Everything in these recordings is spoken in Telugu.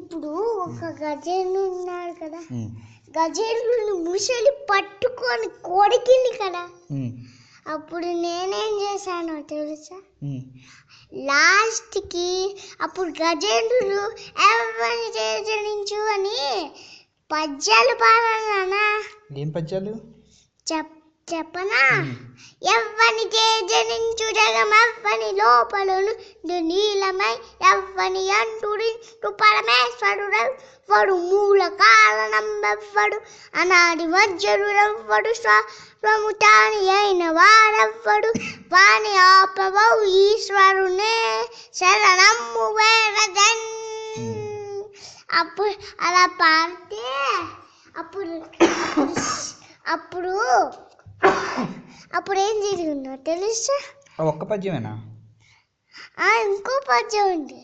ఇప్పుడు ఒక గజేంద్రుడు ఉన్నాడు కదా, గజేంద్రుడిని ముసలి పట్టుకొని కొడికింది కదా. అప్పుడు నేనేం చేశానో తెలుసా? లాస్ట్కి అప్పుడు గజేంద్రుడు ఎవరిని చేయించు అని పద్యాలు పాడానా? ఏం పద్యాలు చెప్పనా? ఎవ్వని జనించు జగమవ్వని లోపలను నీలమై ఎవ్వని అంటుడు పరమేశ్వరుడెవ్వడు మూల కారణంబెవ్వడు అనాది మధ్యరుడెవ్వడు స్వముతాని అయిన వారెవ్వడు వాని ఆపవౌ ఈశ్వరునే శరణమ్ము వేరజన్. అప్పుడు అలా పాడితే అప్పుడు ఏం జరిగిందో తెలుసా? ఒక్క పద్యమేనా? ఇంకో పద్యం ఉంది.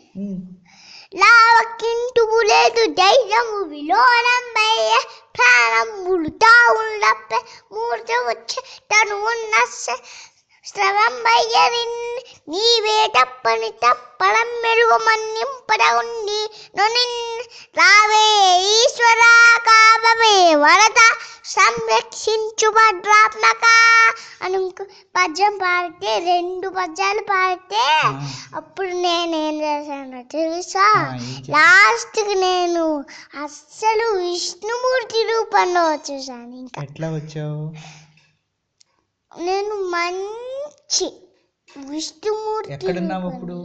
లావకింటువు లేదు ధైర్యము విలోలంబయ్య ప్రాణములు తావులప్పే మూర్త వచ్చే తను ఉన్న శ్రవంబయ్య నీవే తప్పని తప్పడం మెరుగు మన్నింపడగుండి నొనిన్ రావే ఈశ్వరా కావవే వరద సంరక్షించు భద్రాత్మక అని పద్యం పాడితే, 2 పద్యాలు పాడితే అప్పుడు నేనేం చేశానో తెలుసా? లాస్ట్కి నేను అస్సలు విష్ణుమూర్తి రూపంలో వచ్చేసాను. ఇంకా ఎట్లా వచ్చావు? నేను మంచి విష్ణుమూర్తి. ఎక్కడున్నావు అప్పుడు?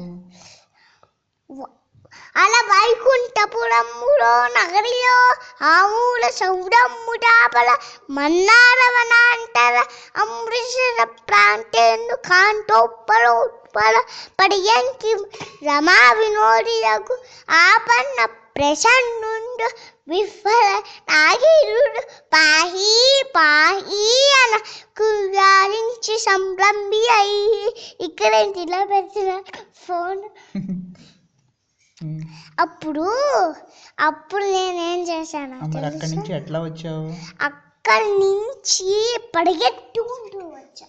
అలా వైకుంఠపురములో నగరిలో ఆమూల సౌడమ్ము టాపల మన్నారవన అంటర అమృతసర ప్రాంతేందు కాంతోప్పల పడియంకి రమా వినోదిలకు ఆపన్న ప్రసన్నుండు విఫల నాగిరుడు పాహి పాహి అన కుగారించి సంభ్రమి అయ్యి ఇక్కడ ఇలా పెట్టిన ఫోన్. అప్పుడు నేనేం చేశాను? అక్కడి నుంచి ఎట్లా వచ్చావు? అక్కడి నుంచి పరిగెత్తుకుంటూ వచ్చా.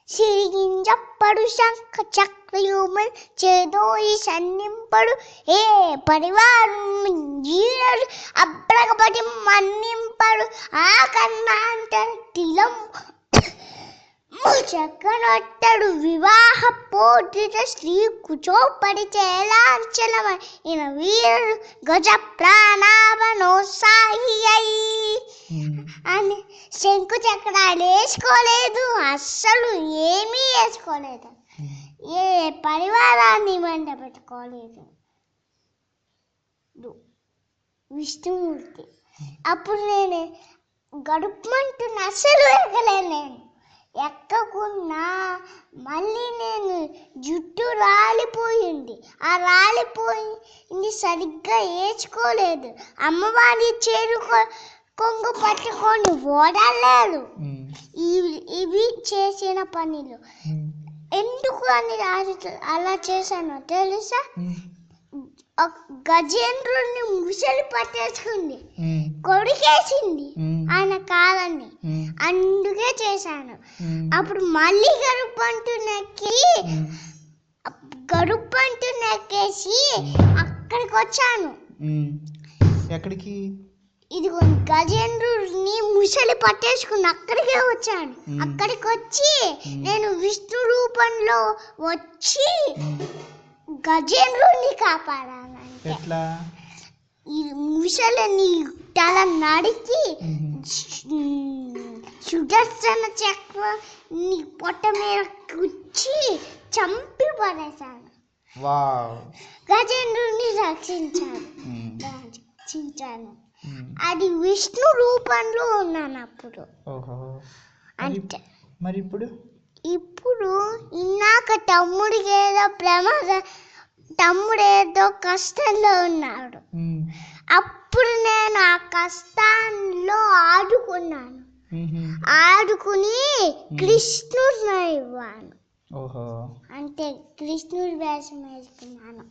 సిరిగింజప్పడు శంఖ చక్రయుమల్ చేదోయి సన్నింపడు ఏ పరివారం జీరడు అబ్రగపటి మన్నింపడు ఆ కన్నాంత తిలం చక్కనొట్టడు వివాహ పోటిత శ్రీ కుచోపడి చేలాంచలమైన వీరుడు గజ ప్రాణావనోత్సాహి అని శంకు చక్రాలు వేసుకోలేదు, అస్సలు ఏమీ వేసుకోలేదు, ఏ పరివారాన్ని వెంట పెట్టుకోలేదు విష్ణుమూర్తి. అప్పుడు నేను గడుపుమంటున్న అస్సలు ఎక్కలేను. నేను ఎక్కకున్నా మళ్ళీ నేను జుట్టు రాలిపోయింది. ఆ రాలిపోయింది సరిగ్గా వేసుకోలేదు. అమ్మవారి కొంగు పట్టుకొని ఓడలేదు. ఇవి చేసిన పనులు ఎందుకు అని అలా చేశానో తెలుసా? గజేంద్రుడిని ముసలి పట్టేసుకుంది, కొడికేసింది ఆయన కాలాన్ని, అందుకే చేశాను. అప్పుడు మళ్ళీ గడుపంటూ నెక్కేసి అక్కడికి వచ్చాను. ఎక్కడికి? ఇదిగో గజేంద్రుడిని ముసలి పట్టేసుకుని అక్కడికే వచ్చాను. అక్కడికి వచ్చి నేను విష్ణు రూపంలో వచ్చి గజేంద్రుడిని కాపాడాలంటే ఈ ముసలిని తల నడికి సుదర్శన చక్రాన్ని పొట్ట మీద కూర్చి చంపి పడేశాను. గజేంద్రుడిని రక్షించాను. అది విష్ణు రూపంలో ఉన్నాను అప్పుడు. అంటే మరి ఇప్పుడు ఇందాక తమ్ముడు ఏదో కష్టంలో ఉన్నాడు. అప్పుడు నేను ఆ కష్టాల్లో ఆడుకుని కృష్ణుడిని ఇవ్వాను. అంటే కృష్ణుడి వేషం వేసుకున్నాను.